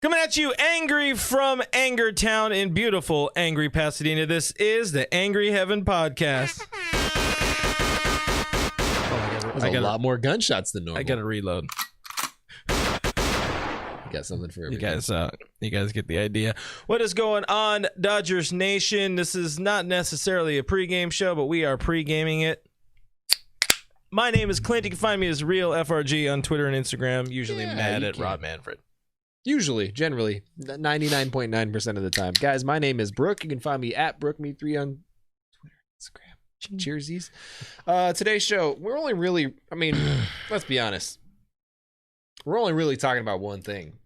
Coming at you angry from Anger Town in beautiful Angry Pasadena. This is the Angry Heaven Podcast. I got a lot more gunshots than normal. I got to reload. You got something for everybody. You guys get the idea. What is going on, Dodgers Nation? This is not necessarily a pregame show, but we are pregaming it. My name is Clint. You can find me as Real FRG on Twitter and Instagram. Usually mad at Rob Manfred. Usually, generally, 99.9% of the time. Guys, my name is Brook. You can find me at BrookMe3 on Twitter and Instagram. Cheersies. Today's show, we're only really, let's be honest. We're only really talking about one thing,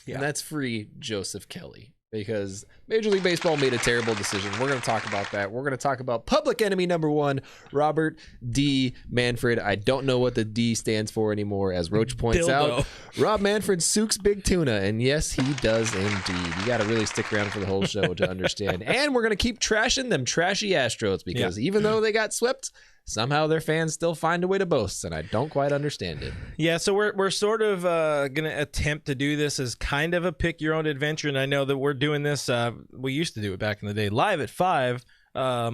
and that's free Joseph Kelly, because Major League Baseball made a terrible decision. We're going to talk about that. We're going to talk about public enemy number one, Robert D. Manfred. I don't know what the D stands for anymore, as Roach points out. Rob Manfred sukes big tuna, and yes, he does indeed. You got to really stick around for the whole show to understand. And we're going to keep trashing them trashy Astros, because even though they got swept, somehow their fans still find a way to boast, and I don't quite understand it. Yeah, so we're sort of going to attempt to do this as kind of a pick-your-own-adventure, and I know that we're doing this, we used to do it back in the day, live at 5, a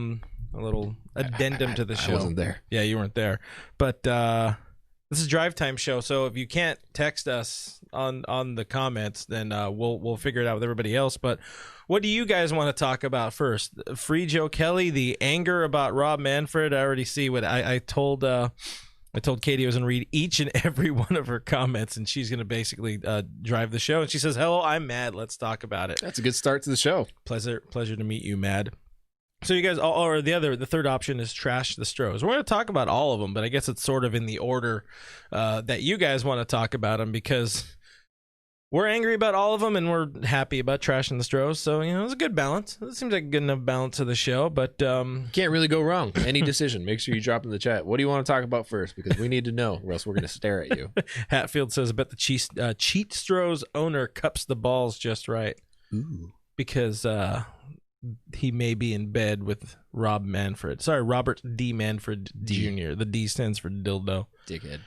little addendum to the show. I wasn't there. Yeah, you weren't there. But this is a drive time show, so if you can't text us on the comments, then we'll figure it out with everybody else. But what do you guys want to talk about first? Free Joe Kelly, the anger about Rob Manfred. I already see what I told Katie I was going to read each and every one of her comments, and she's going to basically drive the show. And she says, "Hello, I'm mad. Let's talk about it." That's a good start to the show. Pleasure to meet you, Mad. So you guys, or the third option is trash the Stros. We're going to talk about all of them, but I guess it's sort of in the order that you guys want to talk about them, because we're angry about all of them and we're happy about trashing the Stros. So, it's a good balance. It seems like a good enough balance of the show, but can't really go wrong. Any decision. Make sure you drop in the chat. What do you want to talk about first? Because we need to know, or else we're going to stare at you. Hatfield says, "I bet the cheat Stros owner cups the balls just right." Ooh. Because he may be in bed with Rob Manfred. Sorry, Robert D. Manfred Jr. The D stands for dildo. Dickhead.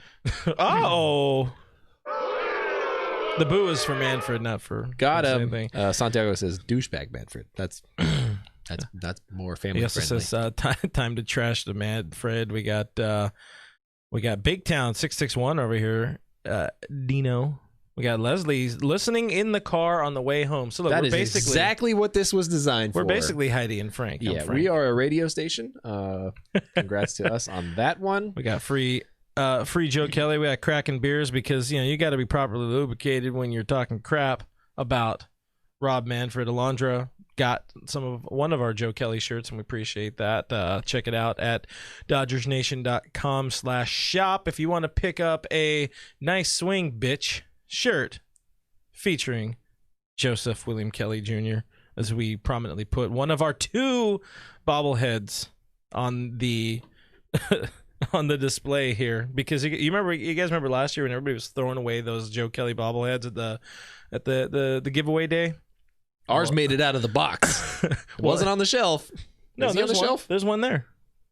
Oh. The boo is for Manfred, not for... Got him. Santiago says douchebag Manfred. That's more family friendly. He also says time to trash the Manfred. We got Big Town 661 over here. Dino. We got Leslie listening in the car on the way home. So look, that is exactly what this was designed for. We're basically Heidi and Frank. Yeah, we are a radio station. Congrats to us on that one. We got free Joe Kelly. We got cracking beers, because you got to be properly lubricated when you're talking crap about Rob Manfred. Alondra got one of our Joe Kelly shirts, and we appreciate that. Check it out at DodgersNation.com/shop if you want to pick up a nice swing bitch shirt featuring Joseph William Kelly Jr., as we prominently put one of our 2 bobbleheads on the on the display here, because you guys remember last year when everybody was throwing away those Joe Kelly bobbleheads at the giveaway day? Ours made it out of the box. It wasn't on the shelf. No, there's on the shelf. There's one there.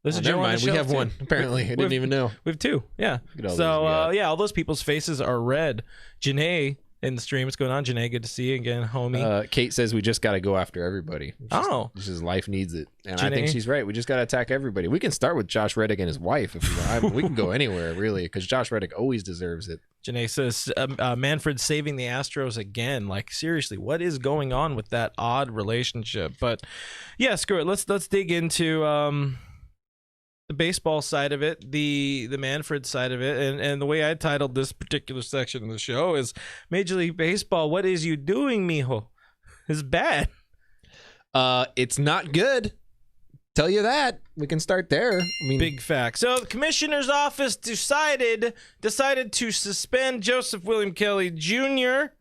There's a Joe on the shelf. We have one. Apparently, I didn't even know. We have 2. Yeah. So all those people's faces are red. Janae in the stream, what's going on, Janae? Good to see you again, homie. Kate says we just got to go after everybody. It's just life needs it, and Janae, I think she's right. We just got to attack everybody. We can start with Josh Reddick and his wife if we want. We can go anywhere really, because Josh Reddick always deserves it. Janae says Manfred saving the Astros again. Like, seriously, what is going on with that odd relationship? But yeah, screw it. Let's dig into the baseball side of it, the Manfred side of it, and the way I titled this particular section of the show is Major League Baseball, what is you doing, mijo? Is bad. It's not good. Tell you that. We can start there. Big fact. So the commissioner's office decided to suspend Joseph William Kelly Jr.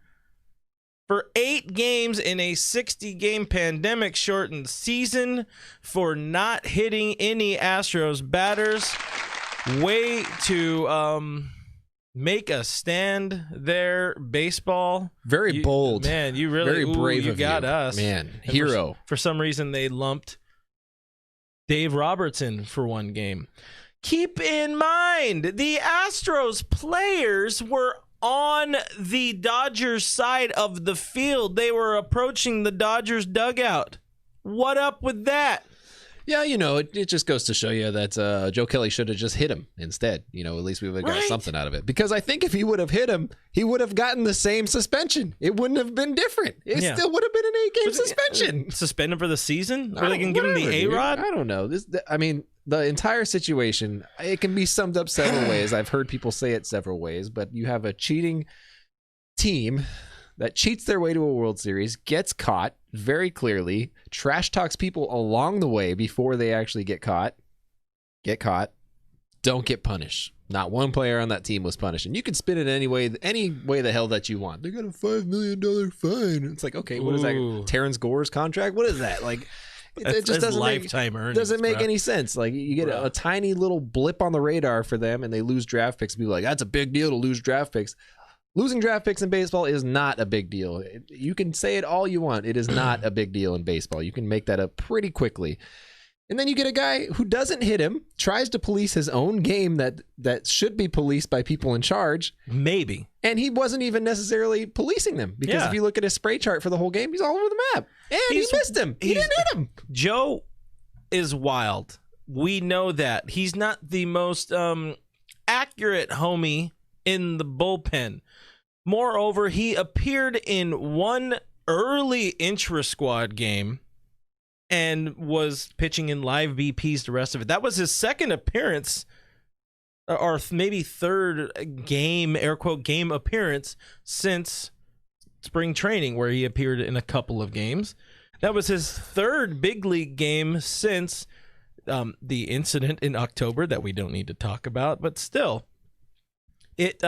for 8 games in a 60-game pandemic-shortened season for not hitting any Astros batters. Way to make a stand there, baseball. Very bold. Man, you really very brave you of got you. us. Man, hero. For some reason, they lumped Dave Robertson for 1 game. Keep in mind, the Astros players were on the Dodgers side of the field. They were approaching the Dodgers dugout. What up with that? Yeah, it just goes to show you that Joe Kelly should have just hit him instead. At least we would have got something out of it. Because I think if he would have hit him, he would have gotten the same suspension. It wouldn't have been different. It still would have been an 8-game suspension. Suspend him for the season? Are they going to give him the A-Rod? I don't know. The entire situation, it can be summed up several ways. I've heard people say it several ways, but you have a cheating team that cheats their way to a World Series, gets caught very clearly, trash talks people along the way before they actually get caught, don't get punished. Not one player on that team was punished. And you can spin it any way the hell that you want. They got a $5 million fine. It's like, okay, what is that? Terrence Gore's contract? What is that? Like, it just doesn't make any sense. Like, you get a tiny little blip on the radar for them and they lose draft picks. People are like, that's a big deal to lose draft picks. Losing draft picks in baseball is not a big deal. You can say it all you want. It is not a big deal in baseball. You can make that up pretty quickly. And then you get a guy who doesn't hit him, tries to police his own game that should be policed by people in charge. Maybe. And he wasn't even necessarily policing them. Because if you look at his spray chart for the whole game, he's all over the map. And he missed him. He didn't hit him. Joe is wild. We know that. He's not the most accurate homie in the bullpen. Moreover, he appeared in one early intra-squad game and was pitching in live BPs the rest of it. That was his second appearance, or maybe third game, air quote, game appearance since spring training, where he appeared in a couple of games. That was his third big league game since the incident in October that we don't need to talk about, but still, it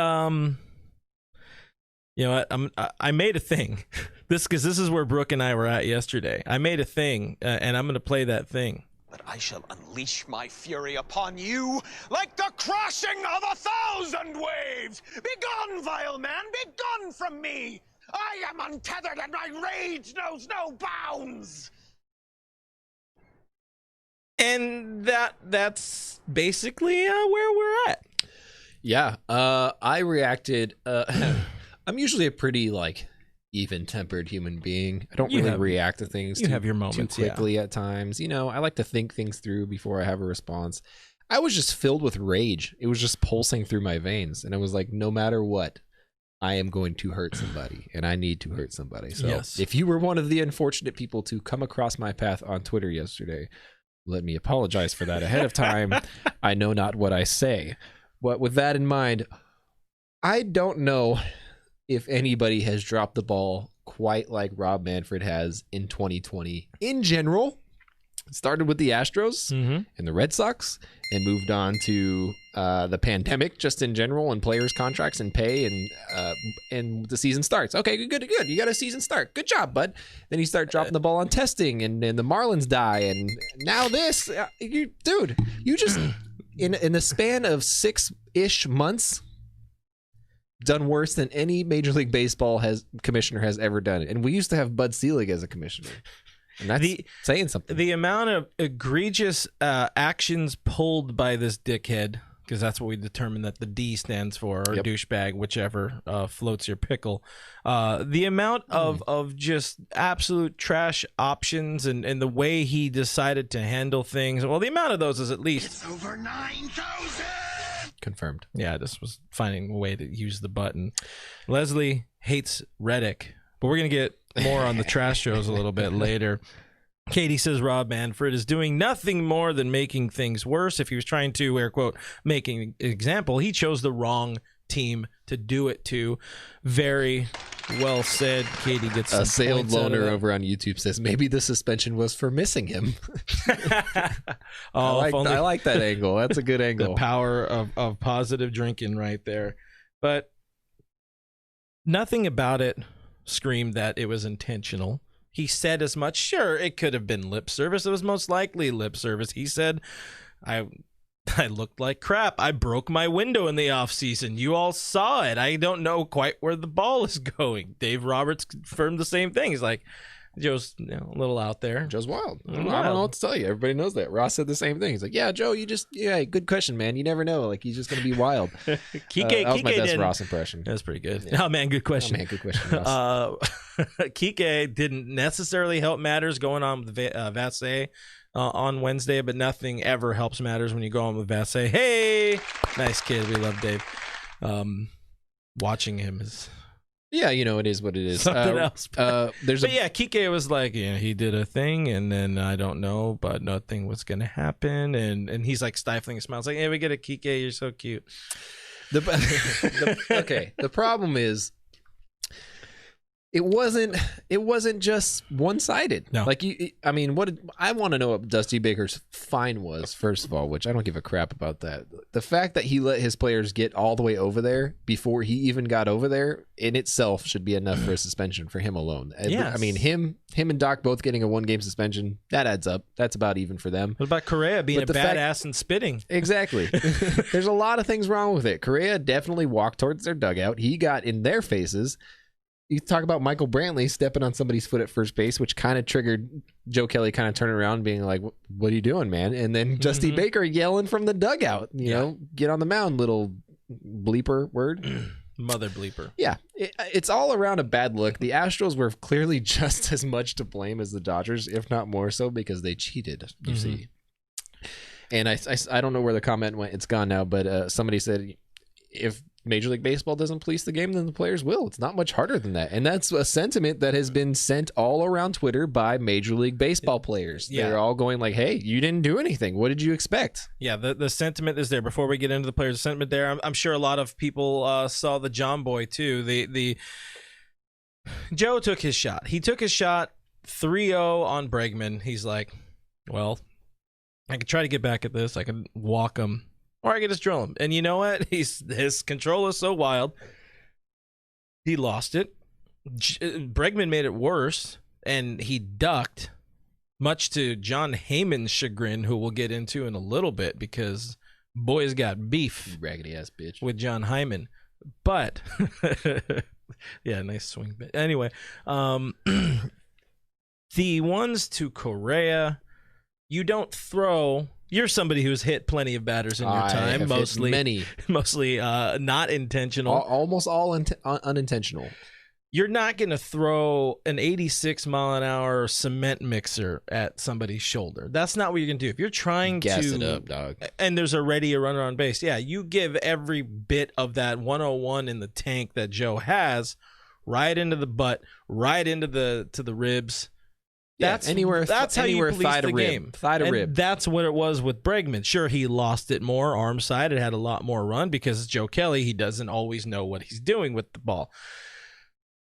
I made a thing. Because this is where Brooke and I were at yesterday. I made a thing, and I'm going to play that thing. But I shall unleash my fury upon you like the crashing of 1,000 waves. Begone, vile man, begone from me. I am untethered and my rage knows no bounds. And that's basically where we're at. Yeah, I reacted. I'm usually a pretty even-tempered human being. I don't really react to things have your moments, too quickly at times. I like to think things through before I have a response. I was just filled with rage. It was just pulsing through my veins. And I was like, no matter what, I am going to hurt somebody. And I need to hurt somebody. So if you were one of the unfortunate people to come across my path on Twitter yesterday, let me apologize for that ahead of time. I know not what I say. But with that in mind, I don't know if anybody has dropped the ball quite like Rob Manfred has in 2020 in general. It started with the Astros and the Red Sox and moved on to the pandemic just in general and players' contracts and pay and the season starts. Okay, good. You got a season start. Good job, bud. Then you start dropping the ball on testing and the Marlins die. And now this, you just, in the span of 6-ish months, done worse than any Major League Baseball commissioner has ever done. And we used to have Bud Selig as a commissioner. And that's saying something. The amount of egregious actions pulled by this dickhead, because that's what we determined that the D stands for, or douchebag, whichever floats your pickle. The amount of just absolute trash options and the way he decided to handle things. Well, the amount of those is at least... It's over 9,000! Confirmed. Yeah, this was finding a way to use the button. Leslie hates Reddick, but we're going to get more on the trash shows a little bit later. Katie says Rob Manfred is doing nothing more than making things worse. If he was trying to, air quote, make an example, he chose the wrong team to do it to. Very well said. Katie gets some Assailed Loner over on YouTube says maybe the suspension was for missing him. I like that angle. That's a good angle. The power of positive drinking right there. But nothing about it screamed that it was intentional. He said as much. Sure, it could have been lip service. It was most likely lip service. He said, I looked like crap. I broke my window in the offseason. You all saw it. I don't know quite where the ball is going. Dave Roberts confirmed the same thing. He's like, Joe's a little out there. Joe's wild. I don't know what to tell you. Everybody knows that. Ross said the same thing. He's like, yeah, Joe, good question, man. You never know. Like, he's just going to be wild. Kike, that was my best didn't. Ross impression. That's pretty good. Yeah. Oh, man, good question. Good question, Ross. Kike didn't necessarily help matters going on with Vassay on Wednesday, but nothing ever helps matters when you go on with Vassay. Hey, nice kid. We love Dave. Watching him is... Yeah, it is what it is. Something else. Kike was like, he did a thing, and then I don't know, but nothing was going to happen. And he's like stifling a smile. It's like, hey, we get a Kike. You're so cute. The problem is, it wasn't just one-sided. No. Like I want to know what Dusty Baker's fine was, first of all, which I don't give a crap about that. The fact that he let his players get all the way over there before he even got over there in itself should be enough for a suspension for him alone. Yes. I mean, him and Doc both getting a 1-game suspension, that adds up. That's about even for them. What about Correa being a badass and spitting? Exactly. There's a lot of things wrong with it. Correa definitely walked towards their dugout. He got in their faces. You talk about Michael Brantley stepping on somebody's foot at first base, which kind of triggered Joe Kelly kind of turning around being like, what are you doing, man? And then Dusty Baker yelling from the dugout, get on the mound, little bleeper word. Mother bleeper. Yeah, it's all around a bad look. The Astros were clearly just as much to blame as the Dodgers, if not more so, because they cheated, you see. And I don't know where the comment went. It's gone now, but somebody said, if Major League Baseball doesn't police the game, then the players will. It's not much harder than that. And that's a sentiment that has been sent all around Twitter by Major League Baseball players. Yeah. They're all going like, hey, you didn't do anything. What did you expect? Yeah, the sentiment is there. Before we get into the players, the sentiment there, I'm sure a lot of people saw the John Boy, too. The Joe took his shot. He took his shot 3-0 on Bregman. He's like, well, I could try to get back at this. I could walk him. Or I could just drill him. And you know what? His control is so wild. He lost it. Bregman made it worse, and he ducked, much to John Heyman's chagrin, who we'll get into in a little bit, because boy's got beef. Raggedy ass bitch. With John Heyman. But, yeah, nice swing. But anyway, the ones to Correa, you don't throw... You're somebody who's hit plenty of batters in your time, mostly not intentional. Almost all unintentional. You're not going to throw an 86-mile-an-hour cement mixer at somebody's shoulder. That's not what you're going to do. If you're trying Gas to... it up, dog. And there's already a runner on base. Yeah, you give every bit of that 101 in the tank that Joe has right into the butt, right into the ribs. That's how you police the game. Thigh to rib. That's what it was with Bregman. Sure, he lost it more arm side. It had a lot more run because Joe Kelly, he doesn't always know what he's doing with the ball.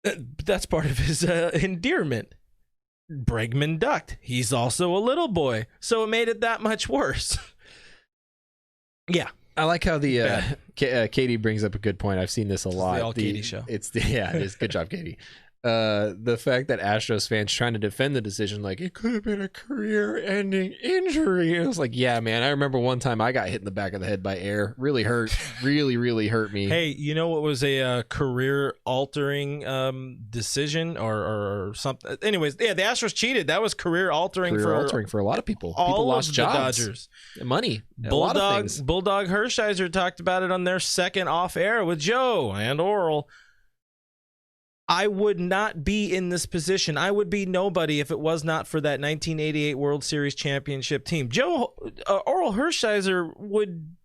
That's part of his endearment. Bregman ducked. He's also a little boy, so it made it that much worse. Yeah. I like how the Katie brings up a good point. I've seen this a lot. It's the all Katie show. It is. Good job, Katie. The fact that Astros fans trying to defend the decision, like, it could have been a career-ending injury. It was like, yeah, man, I remember one time I got hit in the back of the head by air. Really hurt. really hurt me. Hey, you know what was a career-altering decision or something? Anyways, yeah, the Astros cheated. That was career-altering for a lot of people. All people lost of jobs. The Dodgers. Money. Bulldog Hershiser talked about it on their second off-air with Joe and Oral. I would not be in this position. I would be nobody if it was not for that 1988 World Series championship team. Oral Hershiser would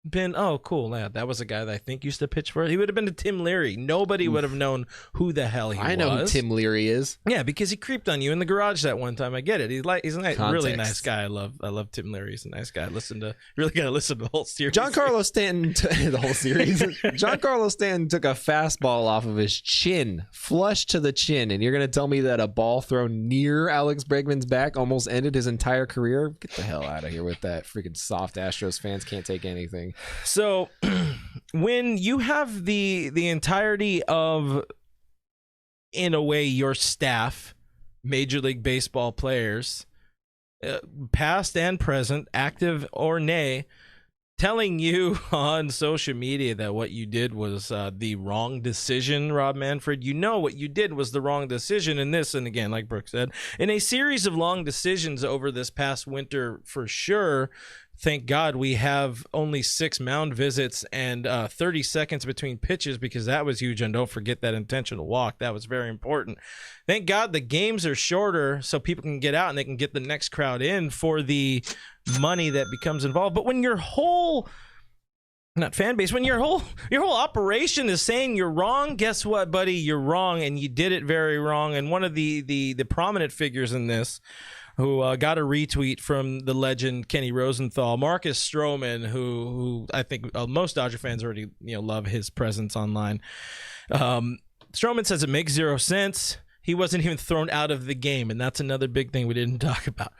been, oh, cool. Yeah, that was a guy that I think used to pitch for it. He would have been to Tim Leary. Nobody would have known who the hell he was. I know who Tim Leary is. Yeah, because he creeped on you in the garage that one time. I get it. He's a nice, really nice guy. I love Tim Leary. He's a nice guy. Really got to listen to the whole series. Giancarlo Stanton, the whole series. Giancarlo Stanton took a fastball off of his chin, flush to the chin, and you're going to tell me that a ball thrown near Alex Bregman's back almost ended his entire career? Get the hell out of here with that. Freaking soft Astros fans can't take anything. So when you have the entirety of, in a way, your staff, Major League Baseball players, past and present, active or nay, telling you on social media that what you did was the wrong decision, Rob Manfred. You know what you did was the wrong decision in this. And again, like Brooke said, in a series of long decisions over this past winter, for sure. Thank God we have only 6 mound visits and 30 seconds between pitches, because that was huge. And don't forget that intentional walk. That was very important. Thank God the games are shorter so people can get out and they can get the next crowd in for the money that becomes involved. But when your whole not fan base, when your whole operation is saying you're wrong, guess what, buddy? You're wrong, and you did it very wrong. And one of the prominent figures in this, who got a retweet from the legend Kenny Rosenthal, Marcus Stroman, who I think most Dodger fans already love his presence online. Stroman says it makes 0 sense. He wasn't even thrown out of the game, and that's another big thing we didn't talk about.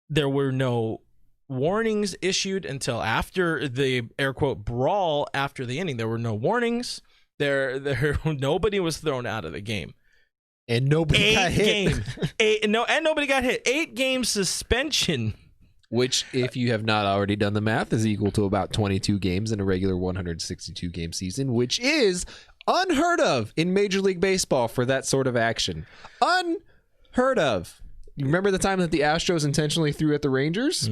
There were no warnings issued until after the air quote brawl after the inning. There were no warnings. Nobody was thrown out of the game. And nobody got hit. And nobody got hit. 8-game suspension. Which, if you have not already done the math, is equal to about 22 games in a regular 162-game season, which is unheard of in Major League Baseball for that sort of action. Unheard of. You remember the time that the Astros intentionally threw at the Rangers?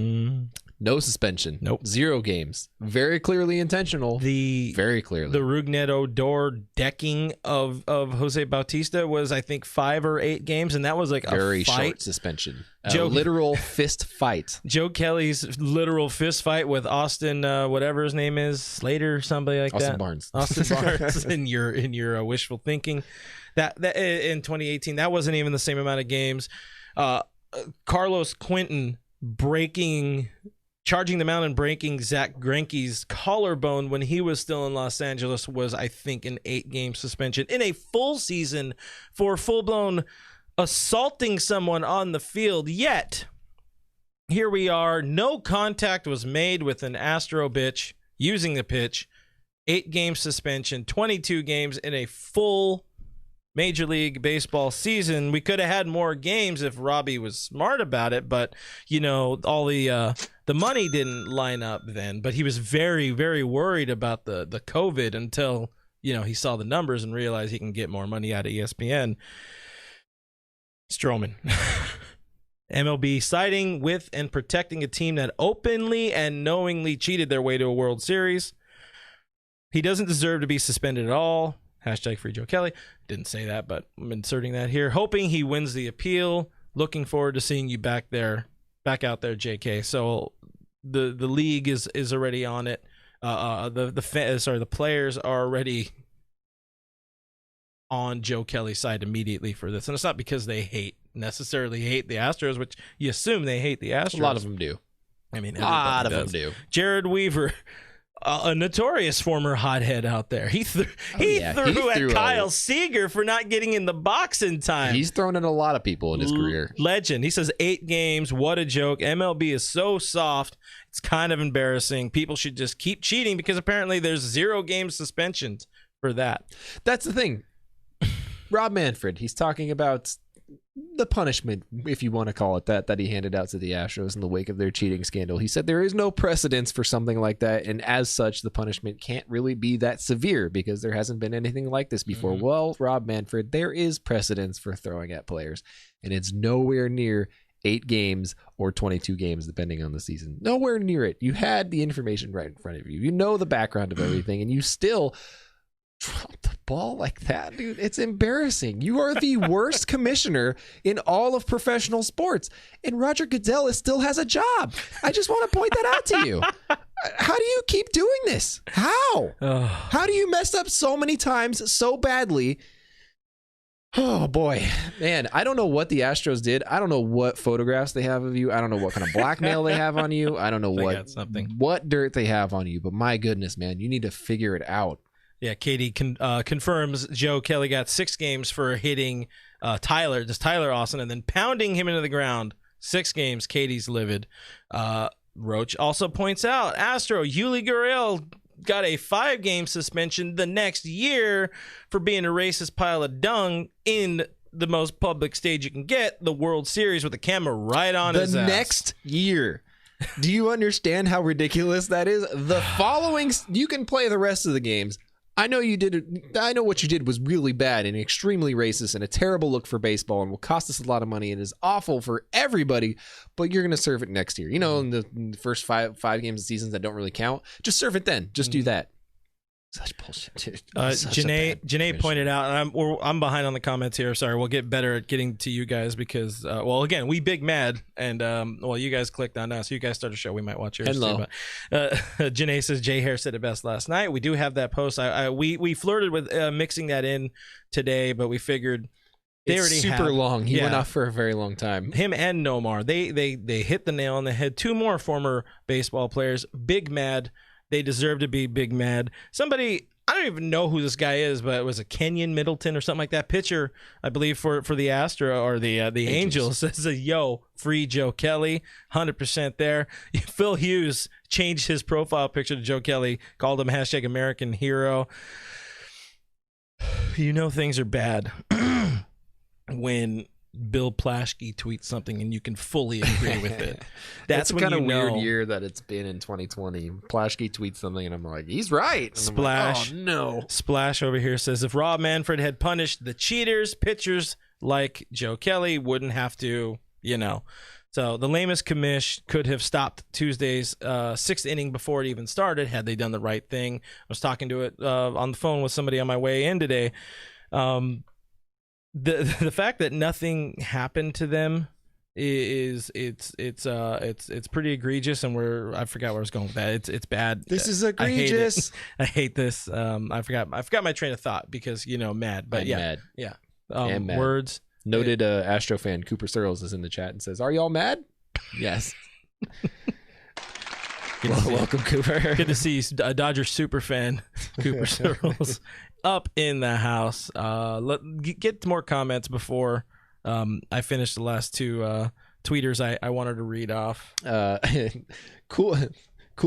No suspension. Nope. 0 games. Very clearly intentional. Very clearly. The Rougned Odor decking of Jose Bautista was, I think, 5 or 8 games, and that was like very a fight. Short suspension. A literal fist fight. Joe Kelly's literal fist fight with Austin, whatever his name is, Slater, somebody like Austin that. Barnes. Austin Barnes in your wishful thinking. That in 2018, that wasn't even the same amount of games. Carlos Quentin charging the mound and breaking Zach Greinke's collarbone when he was still in Los Angeles was, I think, an 8-game suspension in a full season for full-blown assaulting someone on the field. Yet, here we are. No contact was made with an Astro bitch using the pitch. 8-game suspension, 22 games in a full Major League Baseball season. We could have had more games if Robbie was smart about it, but all the money didn't line up then. But he was very, very worried about the COVID until he saw the numbers and realized he can get more money out of ESPN. Stroman. MLB siding with and protecting a team that openly and knowingly cheated their way to a World Series. He doesn't deserve to be suspended at all. Hashtag free Joe Kelly. Didn't say that, but I'm inserting that here. Hoping he wins the appeal. Looking forward to seeing you back out there, JK. So the league is already on it. The players are already on Joe Kelly's side immediately for this, and it's not because they necessarily hate the Astros, which you assume they hate the Astros. A lot of them do. I mean, a lot of them do. Jared Weaver. A notorious former hothead out there. He threw at Kyle Seager for not getting in the box in time. He's thrown at a lot of people in his career. Legend. He says 8 games. What a joke. MLB is so soft. It's kind of embarrassing. People should just keep cheating because apparently there's 0-game suspensions for that. That's the thing. Rob Manfred, he's talking about the punishment, if you want to call it that he handed out to the Astros in the wake of their cheating scandal. He said there is no precedence for something like that, and as such, the punishment can't really be that severe because there hasn't been anything like this before. Mm-hmm. Well, Rob Manfred, there is precedence for throwing at players, and it's nowhere near 8 games or 22 games, depending on the season. Nowhere near it. You had the information right in front of you. You know the background of everything, and you still drop the ball like that, dude. It's embarrassing. You are the worst commissioner in all of professional sports, and Roger Goodell still has a job. I just want to point that out to you. How do you keep doing this? How? How do you mess up so many times so badly? Oh boy, man, I don't know what the Astros did. I don't know what photographs they have of you. I don't know what kind of blackmail they have on you. I don't know what dirt they have on you, but my goodness, man, you need to figure it out. Yeah, Katie confirms Joe Kelly got 6 games for hitting Tyler Austin, and then pounding him into the ground. 6 games. Katie's livid. Roach also points out Astro Yuli Gurriel got a 5-game suspension the next year for being a racist pile of dung in the most public stage you can get, the World Series, with the camera right on his ass. The next year. Do you understand how ridiculous that is? The following, you can play the rest of the games. I know you did. I know what you did was really bad and extremely racist and a terrible look for baseball and will cost us a lot of money and is awful for everybody. But you're going to serve it next year. You know, in the first five games of seasons that don't really count, just serve it then. Just do that. Such bullshit, dude. Janae pointed out, and I'm behind on the comments here. Sorry, we'll get better at getting to you guys because, well, again, we big mad, and well, you guys clicked on us. You guys start a show, we might watch yours too. But Janae says Jay Hare said it best last night. We do have that post. We flirted with mixing that in today, but we figured they already super long. He went off for a very long time. Him and Nomar, they hit the nail on the head. Two more former baseball players, big mad. They deserve to be big mad. Somebody, I don't even know who this guy is, but it was a Kenyon Middleton or something like that. Pitcher, I believe, for the Astro or the Angels says, yo, free Joe Kelly, 100% there. Phil Hughes changed his profile picture to Joe Kelly, called him hashtag American hero. You know things are bad when Bill Plaschke tweets something and you can fully agree with it. That's when kind of know. weird year that it's been in 2020. Plaschke tweets something and I'm like, he's right. And Splash. like, oh, no. Splash over here says if Rob Manfred had punished the cheaters, pitchers like Joe Kelly wouldn't have to, you know. So the lamest commish could have stopped Tuesday's sixth inning before it even started had they done the right thing. I was talking to it on the phone with somebody on my way in today. The fact that nothing happened to them is it's pretty egregious, and I forgot where I was going with that. It's bad. This is egregious. I hate this. I forgot my train of thought because mad. But mad. Yeah. Mad. Words. Noted Astro fan Cooper Searles is in the chat and says, "Are y'all mad?" Yes. Welcome, Cooper. Good to see a Dodger super fan, Cooper Searles, up in the house. Get more comments before I finish the last two tweeters I wanted to read off. Cool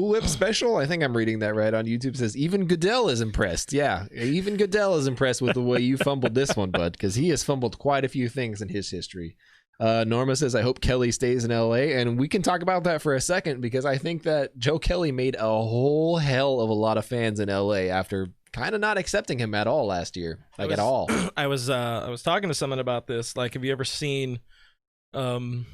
Whip Special, I think I'm reading that right on YouTube, says, even Goodell is impressed. Yeah, even Goodell is impressed with the way you fumbled this one, bud, because he has fumbled quite a few things in his history. Norma says, I hope Kelly stays in LA, and we can talk about that for a second because I think that Joe Kelly made a whole hell of a lot of fans in LA after kind of not accepting him at all last year, at all. I was talking to someone about this. Like, have you ever seen whatever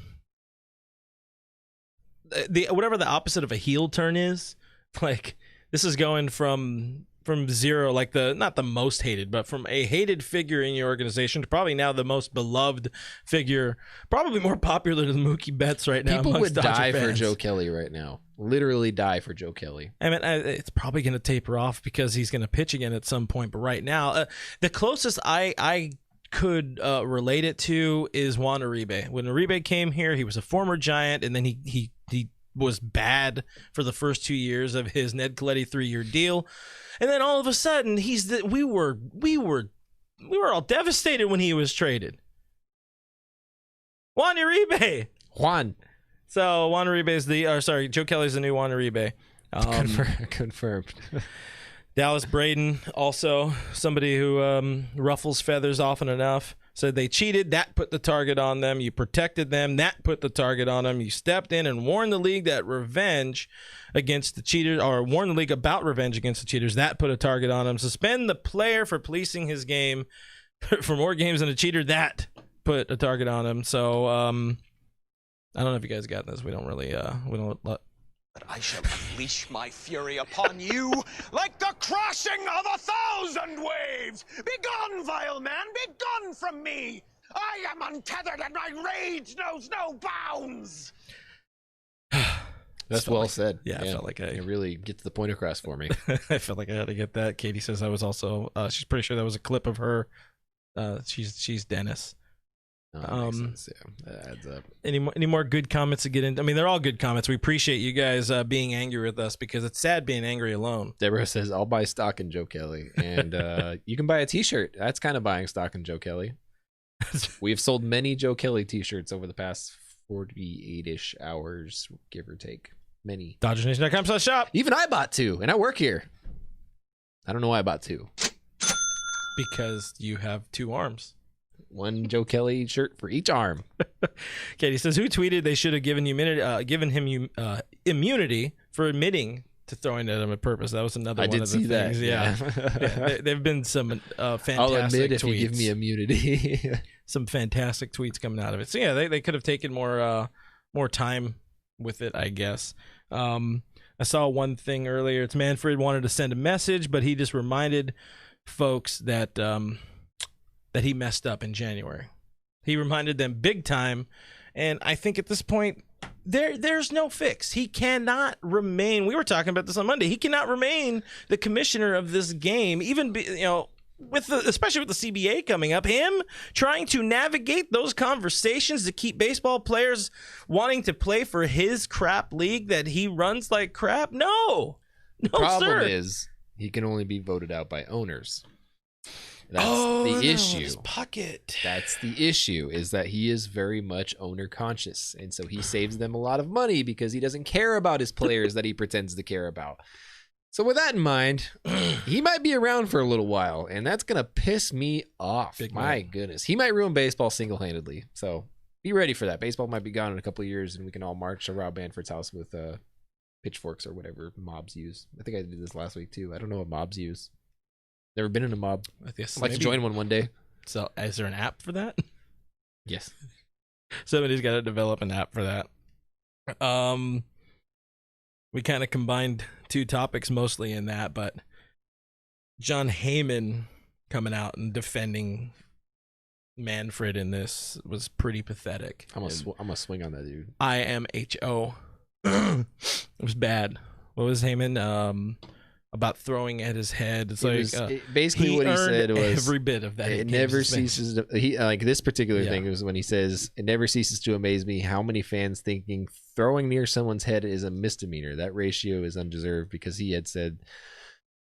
the opposite of a heel turn is? Like, this is going from zero, like not the most hated, but from a hated figure in your organization to probably now the most beloved figure, probably more popular than Mookie Betts right now. People would die fans. for Joe Kelly right now. Literally die for Joe Kelly. I mean, it's probably going to taper off because he's going to pitch again at some point. But right now, the closest I could relate it to is Juan Uribe. When Uribe came here, he was a former Giant, and then he was bad for the first 2 years of his Ned Colletti 3-year deal. And then all of a sudden, we were all devastated when he was traded. Juan Uribe. Juan. So Juan Uribe is Joe Kelly's the new Juan Uribe. Confirmed. Dallas Braden, also somebody who ruffles feathers often enough, said they cheated. That put the target on them. You protected them. That put the target on them. You stepped in and warned the league that revenge against the cheaters, or warned the league about revenge against the cheaters. That put a target on them. Suspend the player for policing his game for more games than a cheater. That put a target on him. So I don't know if you guys got this. We don't really But I shall unleash my fury upon you like the crashing of 1,000 waves. Begone, vile man, begone from me. I am untethered and my rage knows no bounds. That's well said. Yeah, I felt like it really gets the point across for me. I felt like I had to get that. Katie says I was also. She's pretty sure that was a clip of her. She's Dennis. Makes sense. Yeah, that adds up. Any more good comments to get into? I mean, they're all good comments. We appreciate you guys being angry with us because it's sad being angry alone. Deborah says, I'll buy stock in Joe Kelly. And you can buy a t-shirt. That's kind of buying stock in Joe Kelly. We've sold many Joe Kelly t-shirts over the past 48-ish hours, give or take. Many. DodgersNation.com/shop. Even I bought 2, and I work here. I don't know why I bought 2. Because you have 2 arms. One Joe Kelly shirt for each arm. Katie says, who tweeted they should have given him immunity for admitting to throwing at him on purpose? That was another one of the things. Yeah. They've been some fantastic I'll admit if tweets. you give me immunity. Some fantastic tweets coming out of it. So yeah, they could have taken more time with it, I guess. I saw one thing earlier. It's Manfred wanted to send a message, but he just reminded folks that that he messed up in January. He reminded them big time, and I think at this point there's no fix. He cannot remain. We were talking about this on Monday. He cannot remain the commissioner of this game, even especially with the CBA coming up. Him trying to navigate those conversations to keep baseball players wanting to play for his crap league that he runs like crap. No, Problem sir. is he can only be voted out by owners. That's the issue. His pocket. That's the issue, is that he is very much owner conscious. And so he saves them a lot of money because he doesn't care about his players that he pretends to care about. So with that in mind, he might be around for a little while, and that's going to piss me off. My goodness. He might ruin baseball single-handedly. So be ready for that. Baseball might be gone in a couple of years, and we can all march to Rob Manfred's house with pitchforks or whatever mobs use. I think I did this last week, too. I don't know what mobs use. Never been in a mob. I guess I'd like to join one day. So is there an app for that? Yes. Somebody's got to develop an app for that. We kind of combined two topics mostly in that, but John Heyman coming out and defending Manfred in this was pretty pathetic. I'm gonna swing on that dude. IMHO. It was bad. What was Heyman? About throwing at his head. Basically what he said was every bit of that. It never ceases to, like this particular thing was when he says it never ceases to amaze me how many fans thinking throwing near someone's head is a misdemeanor. That ratio is undeserved, because he had said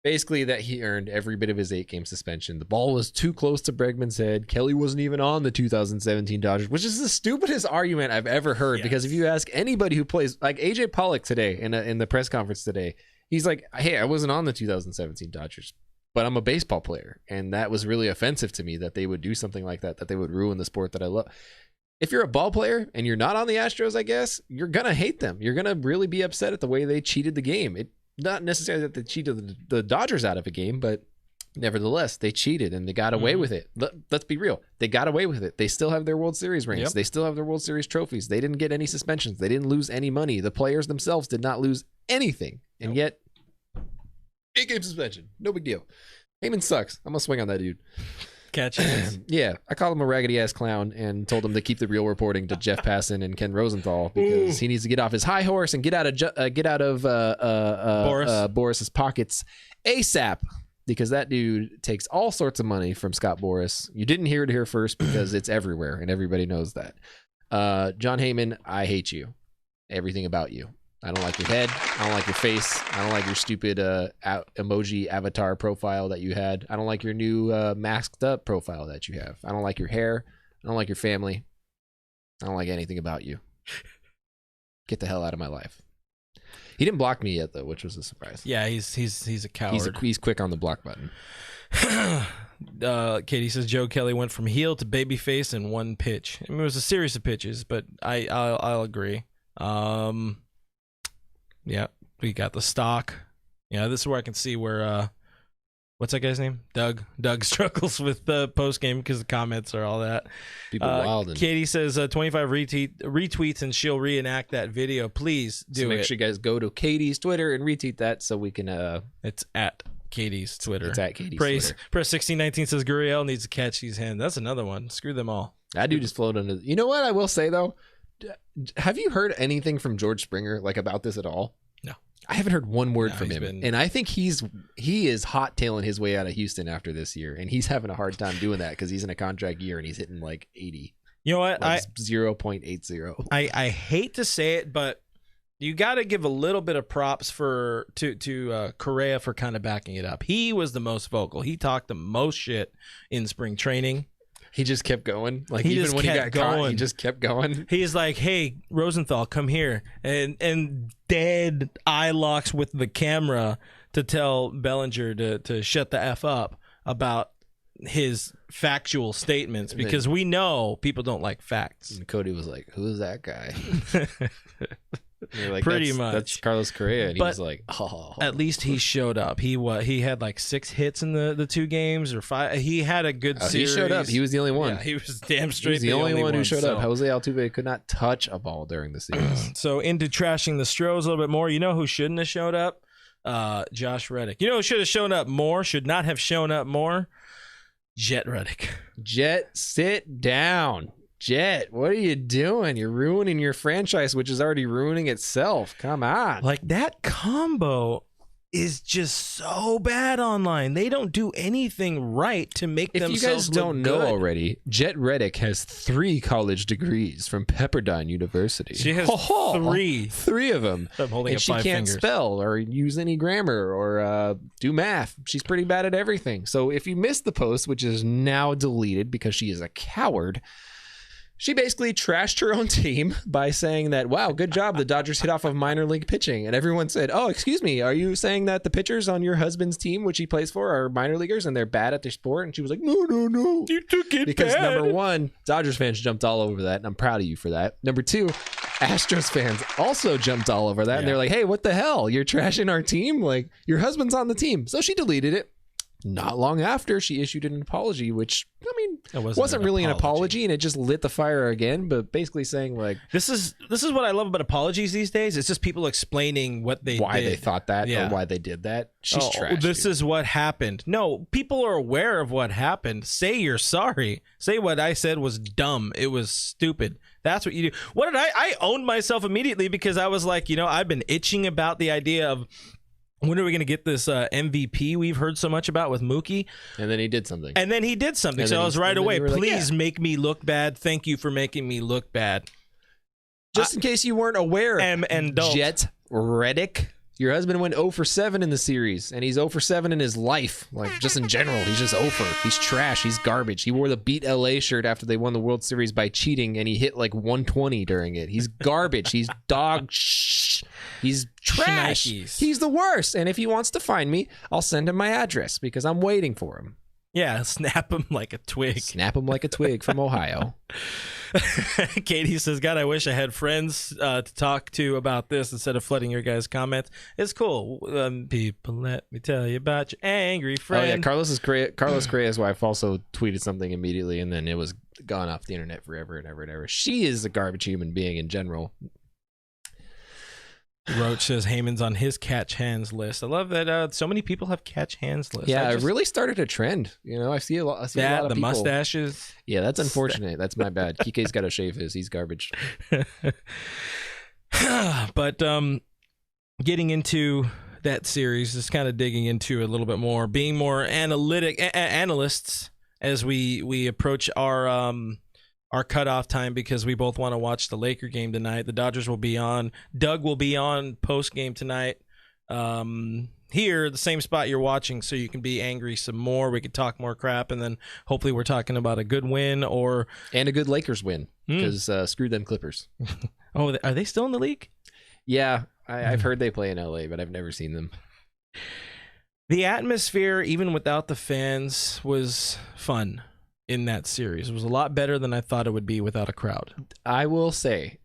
basically that he earned every bit of his 8-game suspension. The ball was too close to Bregman's head. Kelly wasn't even on the 2017 Dodgers, which is the stupidest argument I've ever heard. Because if you ask anybody who plays, like AJ Pollock today in the press conference today, he's like, hey, I wasn't on the 2017 Dodgers, but I'm a baseball player. And that was really offensive to me that they would do something like that they would ruin the sport that I love. If you're a ball player and you're not on the Astros, I guess, you're going to hate them. You're going to really be upset at the way they cheated the game. Not necessarily that they cheated the Dodgers out of a game, but nevertheless, they cheated and they got away with it. Let's be real. They got away with it. They still have their World Series rings. Yep. They still have their World Series trophies. They didn't get any suspensions. They didn't lose any money. The players themselves did not lose anything. And yet, 8-game suspension. No big deal. Heyman sucks. I'm going to swing on that dude. Catch it. Yeah. I called him a raggedy ass clown and told him to keep the real reporting to Jeff Passan and Ken Rosenthal, because he needs to get off his high horse and get out of Boris's pockets ASAP, because that dude takes all sorts of money from Scott Boras. You didn't hear it here first, because it's everywhere and everybody knows that. John Heyman, I hate you. Everything about you. I don't like your head. I don't like your face. I don't like your stupid emoji avatar profile that you had. I don't like your new masked up profile that you have. I don't like your hair. I don't like your family. I don't like anything about you. Get the hell out of my life. He didn't block me yet, though, which was a surprise. Yeah, he's a coward. He's quick on the block button. Katie says Joe Kelly went from heel to babyface in one pitch. I mean, it was a series of pitches, but I'll agree. Yeah, we got the stock. Yeah, this is where I can see where what's that guy's name? Doug struggles with the post game because the comments are all that. People wilding. Katie says 25 retweets and she'll reenact that video. Please do make sure you guys go to Katie's Twitter and retweet that so we can. It's at Katie's Twitter. It's at Katie's Twitter. Press 1619 says Gurriel needs to catch these hands. That's another one. Screw them all. That dude just floated under. You know what I will say though? Have you heard anything from George Springer about this at all? No. I haven't heard one word from him. And I think he is hot tailing his way out of Houston after this year, and he's having a hard time doing that because he's in a contract year and he's hitting like 80. You know what? 0.80. I hate to say it, but you got to give a little bit of props to Correa for kind of backing it up. He was the most vocal. He talked the most shit in spring training. He just kept going. Like even when he got caught, he just kept going. He's like, "Hey, Rosenthal, come here," and dead eye locks with the camera to tell Bellinger to shut the F up about his factual statements because we know people don't like facts. And Cody was like, "Who's that guy?" Like, Pretty much. That's Carlos Correa, and he was like, "Oh." At least he showed up. He had like 6 hits in the 2 games or 5. He had a good series. He showed up. He was the only one. Yeah, he was damn straight. He was the only one who showed so. up. Jose Altuve could not touch a ball during the series. So into trashing the Stros a little bit more. You know who shouldn't have showed up? Josh Reddick. You know who should have shown up more? Should not have shown up more? Jet Reddick. Jet, sit down. Jet, what are you doing? You're ruining your franchise, which is already ruining itself. Come on. Like, that combo is just so bad online. They don't do anything right to make themselves If you guys don't know good. already, Jet Reddick has 3 college degrees from Pepperdine University. She has 3. 3 of them. I'm holding And up she 5 can't fingers. spell or use any grammar or do math. She's pretty bad at everything. So if you missed the post, which is now deleted because she is a coward, she basically trashed her own team by saying that, wow, good job. The Dodgers hit off of minor league pitching. And everyone said, oh, excuse me, are you saying that the pitchers on your husband's team, which he plays for, are minor leaguers and they're bad at their sport? And she was like, no. You took it Because bad. number 1, Dodgers fans jumped all over that. And I'm proud of you for that. Number 2, Astros fans also jumped all over that. And they're like, hey, what the hell? You're trashing our team? Like, your husband's on the team. So she deleted it. Not long after, she issued an apology, which, I mean, It wasn't really an apology, and it just lit the fire again, but basically saying, like, This is what I love about apologies these days. It's just people explaining what they why did. they thought that Yeah. or why they did that. She's trash. This is what happened. No, people are aware of what happened. Say you're sorry. Say what I said was dumb. It was stupid. That's what you do. What did I owned myself immediately because I was like, I've been itching about the idea of when are we going to get this MVP we've heard so much about with Mookie? And then he did something. And then he did something. And So then I was he- right and then away. you were like, Please make me look bad. Thank you for making me look bad. Just in case you weren't aware, And don't. Jet Reddick, your husband went 0 for 7 in the series, and he's 0 for 7 in his life. Like, just in general, he's just 0 for. He's trash. He's garbage. He wore the Beat LA shirt after they won the World Series by cheating, and he hit like 120 during it. He's garbage. He's dog shh. He's trash. Shnikes. He's the worst. And if he wants to find me, I'll send him my address because I'm waiting for him. Yeah, snap him like a twig. Snap him like a twig from Ohio. Katie says, God, I wish I had friends to talk to about this instead of flooding your guys' comments. It's cool. People, let me tell you about your angry friend. Oh yeah, Carlos Correa's wife also tweeted something immediately, and then it was gone off the internet forever and ever and ever. She is a garbage human being in general. Roach says Heyman's on his catch hands list. I love that so many people have catch hands lists. Yeah, it really started a trend. I see a lot. I see a lot of the people. mustaches. Yeah, that's unfortunate. That's my bad. Kike's got to shave his. He's garbage. But getting into that series, just kind of digging into it a little bit more, being more analysts as we approach our cutoff time because we both want to watch the Laker game tonight. The Dodgers will be on. Doug will be on post game tonight. Here, the same spot you're watching, so you can be angry some more. We could talk more crap, and then hopefully we're talking about a good win and a good Lakers win because screw them Clippers. Oh, are they still in the league? Yeah, I've heard they play in LA, but I've never seen them. The atmosphere, even without the fans, was fun in that series. It was a lot better than I thought it would be without a crowd. I will say,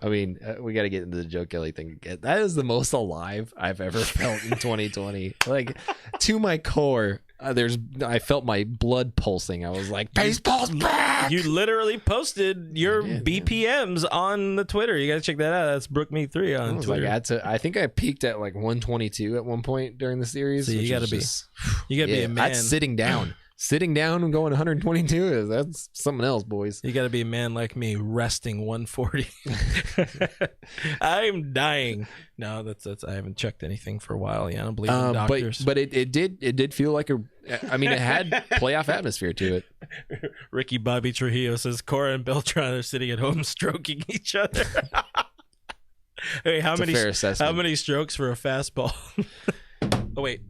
I mean, we got to get into the Joe Kelly thing again. That is the most alive I've ever felt in 2020. Like, to my core, I felt my blood pulsing. I was like, baseball's back! You literally posted your BPMs on the Twitter. You got to check that out. That's BrookMe3 on Twitter. I think I peaked at like 122 at one point during the series. So you got to be a man. That's sitting down. Sitting down and going 122 that's something else, boys. You got to be a man like me, resting 140. I'm dying. No, that's. I haven't checked anything for a while. Yeah, I don't believe in doctors. But it did feel like I mean, it had playoff atmosphere to it. Ricky Bobby Trujillo says Cora and Beltran are sitting at home stroking each other. Hey, how many strokes for a fastball? Oh wait.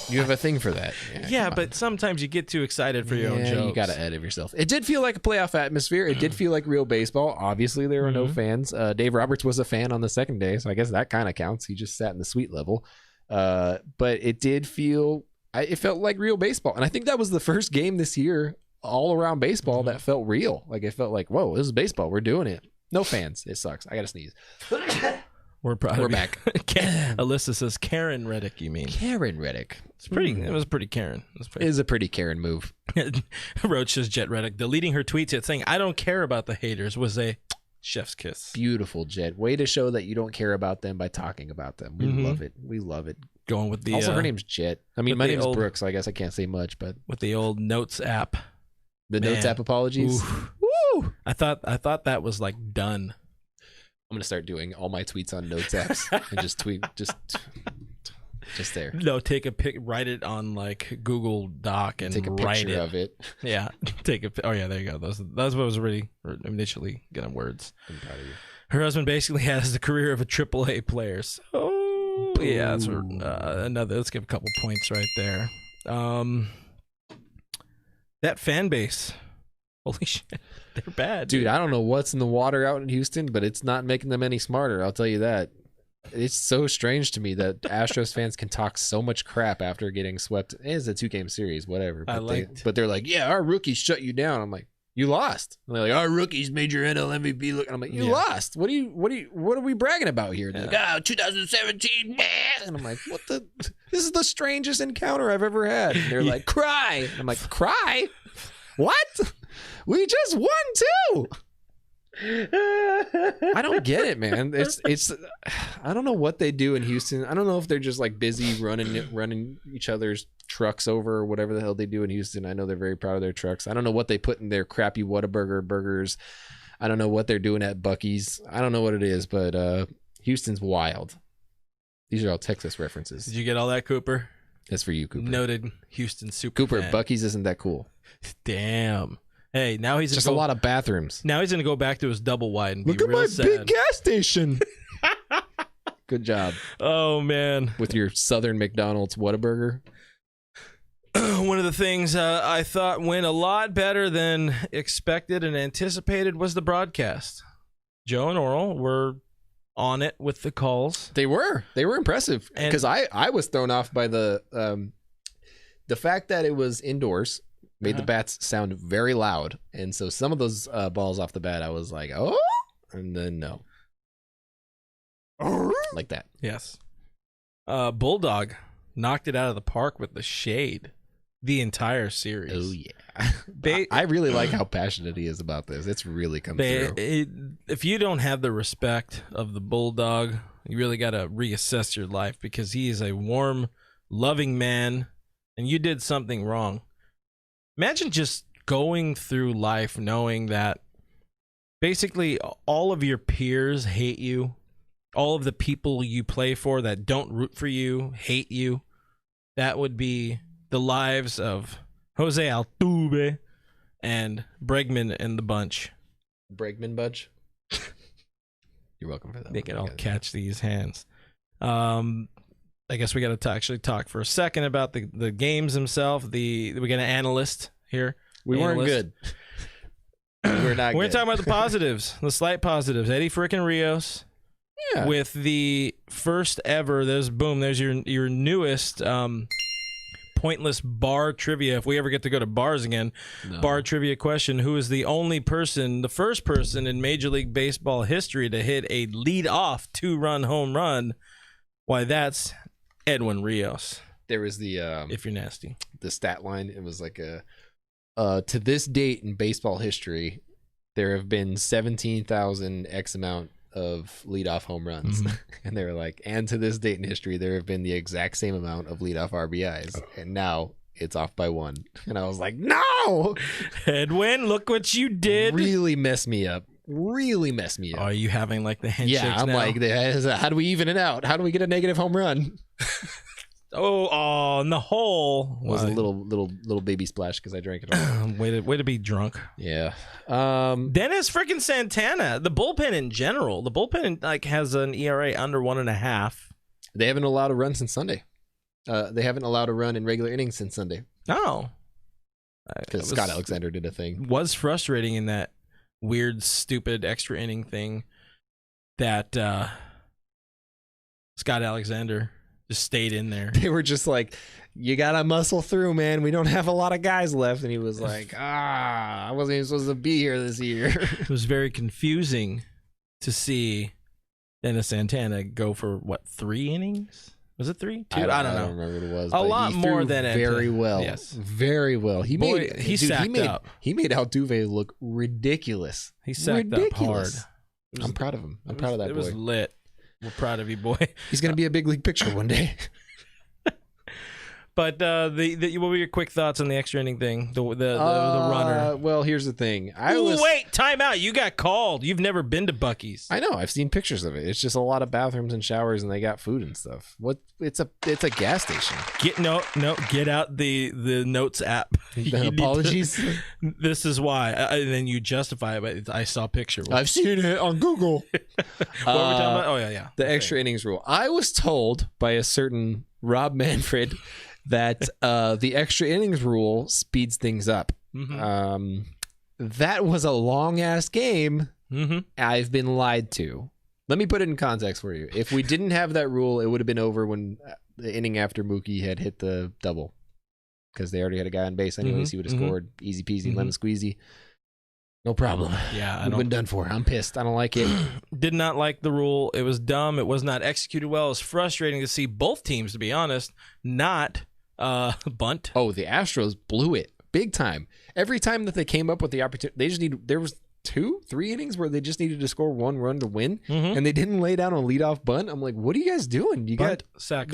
You have a thing for that. Yeah, but sometimes you get too excited for your own jokes. You got to edit yourself. It did feel like a playoff atmosphere. It did feel like real baseball. Obviously, there were no fans. Dave Roberts was a fan on the second day, so I guess that kind of counts. He just sat in the suite level. But it did feel it felt like real baseball. And I think that was the first game this year all around baseball that felt real. Like it felt like, whoa, this is baseball. We're doing it. No fans. It sucks. I got to sneeze. We're back. Alyssa says Karen Reddick, you mean? Karen Reddick. It's pretty. It was pretty Karen. It is a pretty Karen move. Roach says Jet Reddick deleting her tweets yet saying, I don't care about the haters was a chef's kiss. Beautiful, Jet. Way to show that you don't care about them by talking about them. We love it. We love it. Going with the also her name's Jet. I mean, my name's Brooke, so I guess I can't say much, but with the old Notes app. The Notes app apologies. Woo! I thought that was like done. I'm gonna start doing all my tweets on Notes apps and just tweet just there. No, take a pic, write it on like Google Doc and take a write picture of it. Yeah, take a. Oh yeah, there you go. That's what was really initially getting words. I'm proud of you. Her husband basically has the career of a AAA player. So yeah, that's another. Let's give a couple points right there. That fan base, holy shit, they're bad, dude. I don't know what's in the water out in Houston, but it's not making them any smarter. I'll tell you that. It's so strange to me that Astros fans can talk so much crap after getting swept. It's a 2-game series, whatever. But they're like, yeah, our rookies shut you down. I'm like, you lost. And they're like, our rookies made your NL MVP look. And I'm like, you lost. What are we bragging about here? They're like, 2017. And I'm like, this is the strangest encounter I've ever had. And they're like, cry. And I'm like, cry? What? We just won too. I don't get it, man. It's I don't know what they do in Houston. I don't know if they're just like busy running each other's trucks over or whatever the hell they do in Houston. I know they're very proud of their trucks. I don't know what they put in their crappy Whataburger burgers. I don't know what they're doing at Buc-ee's. I don't know what it is, but Houston's wild. These are all Texas references. Did you get all that, Cooper? That's for you, Cooper. Noted Houston super Cooper, fan. Buc-ee's isn't that cool. Damn. Hey, now he's just a lot of bathrooms. Now he's gonna go back to his double wide and look be at real my sad. big gas station. Good job. Oh man, with your Southern McDonald's Whataburger. One of the things I thought went a lot better than expected and anticipated was the broadcast. Joe and Oral were on it with the calls. They were impressive because I was thrown off by the fact that it was indoors. Made the bats sound very loud. And so some of those balls off the bat, I was like, oh, and then no. Like that. Yes. Bulldog knocked it out of the park with the shade the entire series. Oh, yeah. I really like how passionate he is about this. It's really come through. If you don't have the respect of the Bulldog, you really got to reassess your life because he is a warm, loving man, and you did something wrong. Imagine just going through life knowing that basically all of your peers hate you. All of the people you play for that don't root for you hate you. That would be the lives of Jose Altuve and Bregman and the bunch. Bregman bunch? You're welcome for that. They can all catch these hands. I guess we got to actually talk for a second about the games themselves. We got an analyst here. We weren't good. We're not. We're talking about the positives, the slight positives. Eddie frickin' Rios, with the first ever. There's your newest pointless bar trivia. If we ever get to go to bars again, bar trivia question: who is the first person in Major League Baseball history to hit a lead-off 2-run home run? Why, that's Edwin Rios. There was the if you're nasty, the stat line. It was like to this date in baseball history, there have been 17,000 X amount of leadoff home runs, and they were like, and to this date in history, there have been the exact same amount of leadoff RBIs, and now it's off by 1. And I was like, no, Edwin, look what you did! Really messed me up. Are you having like the handshakes? Yeah, I'm now? like, how do we even it out? How do we get a negative home run? Oh, in the hole was a little baby splash because I drank it all. way to be drunk. Yeah. Dennis freaking Santana. The bullpen in general. The bullpen like has an ERA under 1.5. They haven't allowed a run since Sunday. They haven't allowed a run in regular innings since Sunday. No. Because Scott Alexander did a thing. Was frustrating in that weird, stupid extra inning thing that Scott Alexander Just stayed in there. They were just like, you got to muscle through, man. We don't have a lot of guys left. And he was like, I wasn't even supposed to be here this year. It was very confusing to see Dennis Santana go for, 3 innings? Was it 3? 2? I don't know. I don't remember what it was. A lot more than very well. Yes. Very well. He made up. He made Altuve look ridiculous. He sacked up hard. I'm proud of him. I'm proud of that boy. It was lit. We're proud of you, boy. He's going to be a big league pitcher one day. But what were your quick thoughts on the extra inning thing? The runner. Well, here's the thing. Wait, time out. You got called. You've never been to Buc-ee's. I know. I've seen pictures of it. It's just a lot of bathrooms and showers, and they got food and stuff. It's a gas station. Get out the notes app. Apologies. This is why. And then you justify it. But I saw a picture. I've seen it on Google. What were we talking about? Oh yeah. The extra innings rule. I was told by a certain Rob Manfred that the extra innings rule speeds things up. Mm-hmm. That was a long ass game. Mm-hmm. I've been lied to. Let me put it in context for you. If we didn't have that rule, it would have been over when the inning after Mookie had hit the double, because they already had a guy on base anyways. Mm-hmm. He would have scored easy peasy, lemon squeezy. No problem. Yeah, We've been done for. I'm pissed. I don't like it. Did not like the rule. It was dumb. It was not executed well. It was frustrating to see both teams, to be honest, not bunt. Oh, the Astros blew it big time. Every time that they came up with the opportunity, there was 2-3 innings where they just needed to score 1 run to win, and they didn't lay down a leadoff bunt. I'm like, what are you guys doing? They're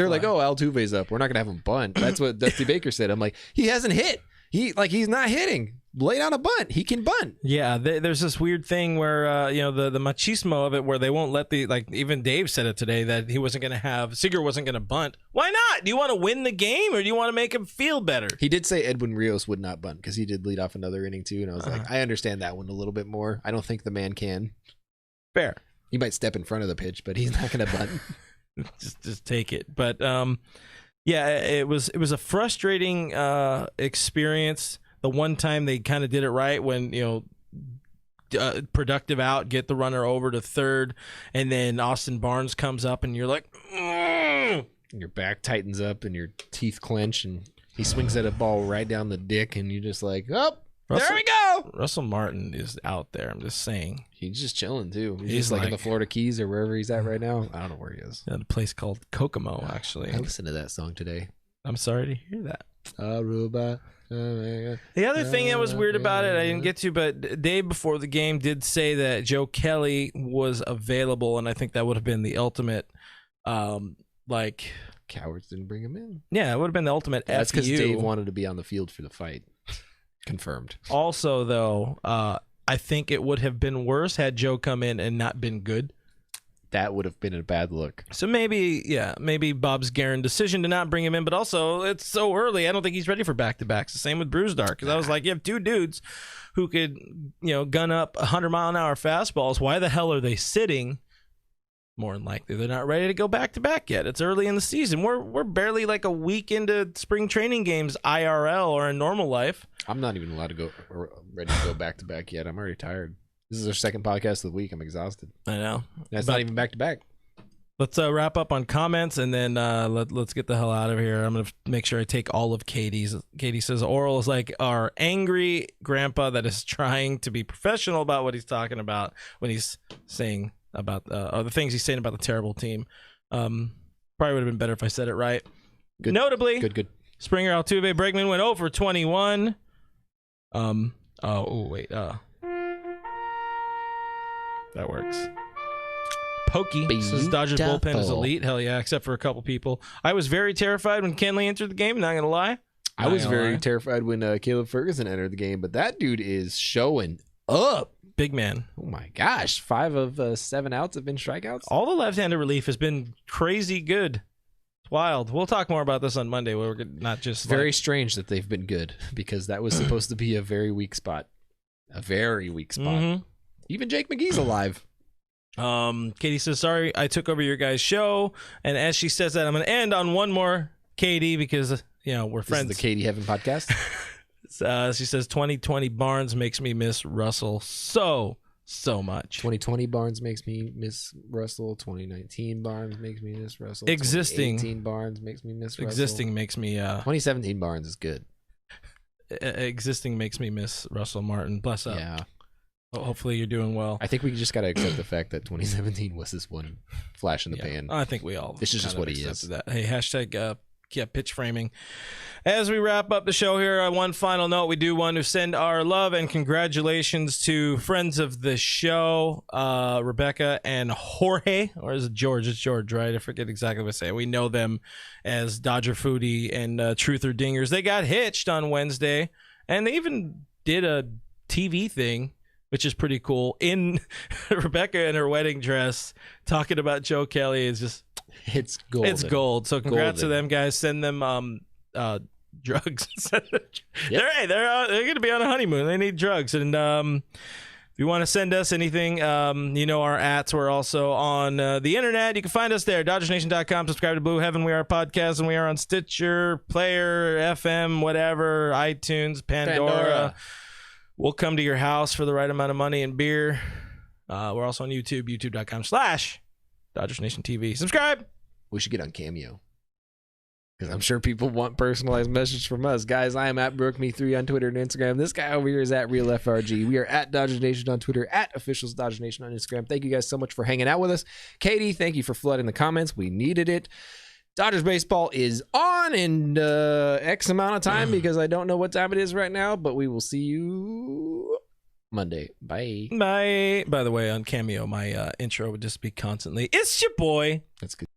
like, oh, Altuve's up. We're not gonna have him bunt. That's what Dusty Baker said. I'm like, he hasn't hit. He's not hitting. Lay down a bunt. He can bunt. Yeah, there's this weird thing where the machismo of it, where they won't let even Dave said it today that he wasn't going to Seager wasn't going to bunt. Why not? Do you want to win the game, or do you want to make him feel better? He did say Edwin Rios would not bunt because he did lead off another inning too, and I was like, I understand that one a little bit more. I don't think the man can. Fair. He might step in front of the pitch, but he's not going to bunt. just take it. But yeah, it was a frustrating experience. The one time they kind of did it right when, productive out, get the runner over to third, and then Austin Barnes comes up, and you're like, your back tightens up and your teeth clench, and he swings at a ball right down the dick, and you're just like, there we go. Russell Martin is out there. I'm just saying. He's just chilling too. He's just like in the Florida Keys or wherever he's at right now. I don't know where he is. At a place called Kokomo, actually. I listened to that song today. I'm sorry to hear that. Aruba. The other thing that was weird about it, I didn't get to, but Dave before the game did say that Joe Kelly was available, and I think that would have been the ultimate, cowards didn't bring him in. Yeah, it would have been the ultimate. That's because Dave wanted to be on the field for the fight. Confirmed. Also, though, I think it would have been worse had Joe come in and not been good. That would have been a bad look. So maybe Bob's Guerin decision to not bring him in, but also it's so early. I don't think he's ready for back-to-backs. The same with Brewstar, because I was like, you have 2 dudes who could, gun up 100-mile-an-hour fastballs. Why the hell are they sitting? More than likely, they're not ready to go back-to-back yet. It's early in the season. We're barely like a week into spring training games, IRL, or in normal life. I'm not even allowed to go ready to go back-to-back yet. I'm already tired. This is our second podcast of the week. I'm exhausted. I know. That's not even back-to-back. Let's wrap up on comments, and then let's get the hell out of here. I'm going to make sure I take all of Katie's. Katie says, Oral is like our angry grandpa that is trying to be professional about what he's talking about when he's saying about the things he's saying about the terrible team. Probably would have been better if I said it right. Good. Notably, good. Springer, Altuve, Bregman went 0 for 21. That works. Pokey says Dodgers bullpen is elite. Hell yeah, except for a couple people. I was very terrified when Kenley entered the game, not going to lie. I was very terrified when Caleb Ferguson entered the game, but that dude is showing up. Big man. Oh my gosh. 5 of 7 outs have been strikeouts. All the left-handed relief has been crazy good. It's wild. We'll talk more about this on Monday. Where we're not just very strange that they've been good, because that was supposed to be a very weak spot. A very weak spot. Mm-hmm. Even Jake McGee's alive. Katie says, sorry, I took over your guys' show. And as she says that, I'm going to end on one more Katie, because, we're friends. This is the Katie Heaven podcast. She says, 2020 Barnes makes me miss Russell so so much. 2020 Barnes makes me miss Russell. 2019 Barnes makes me miss Russell. Existing 2018 Barnes makes me miss Russell. Existing makes me 2017 Barnes is good. Existing makes me miss Russell Martin. Bless up. Yeah. Hopefully you're doing well. I think we just got to accept the fact that 2017 was this one flash in the pan. I think we all. This is just what he is. That. Hey, hashtag pitch framing. As we wrap up the show here, one final note: we do want to send our love and congratulations to friends of the show, Rebecca and Jorge, or is it George? It's George, right? I forget exactly what I say. We know them as Dodger Foodie and Truth or Dingers. They got hitched on Wednesday, and they even did a TV thing, which is pretty cool. In Rebecca in her wedding dress, talking about Joe Kelly is just it's gold. It's gold. So congrats to them guys. Send them drugs. They're going to be on a honeymoon. They need drugs. And if you want to send us anything, our ats. We're also on the internet. You can find us there, DodgersNation.com. Subscribe to Blue Heaven. We are a podcast, and we are on Stitcher, Player, FM, whatever, iTunes, Pandora. We'll come to your house for the right amount of money and beer. We're also on YouTube, youtube.com/DodgersNationTV. Subscribe. We should get on Cameo, because I'm sure people want personalized message from us. Guys, I am at BrookMe3 on Twitter and Instagram. This guy over here is at RealFRG. We are at Dodgers Nation on Twitter, at Officials Dodgers Nation on Instagram. Thank you guys so much for hanging out with us. Katie, thank you for flooding the comments. We needed it. Dodgers baseball is on in X amount of time, because I don't know what time it is right now, but we will see you Monday. Bye. Bye. By the way, on Cameo, my intro would just be constantly, "It's your boy." That's good.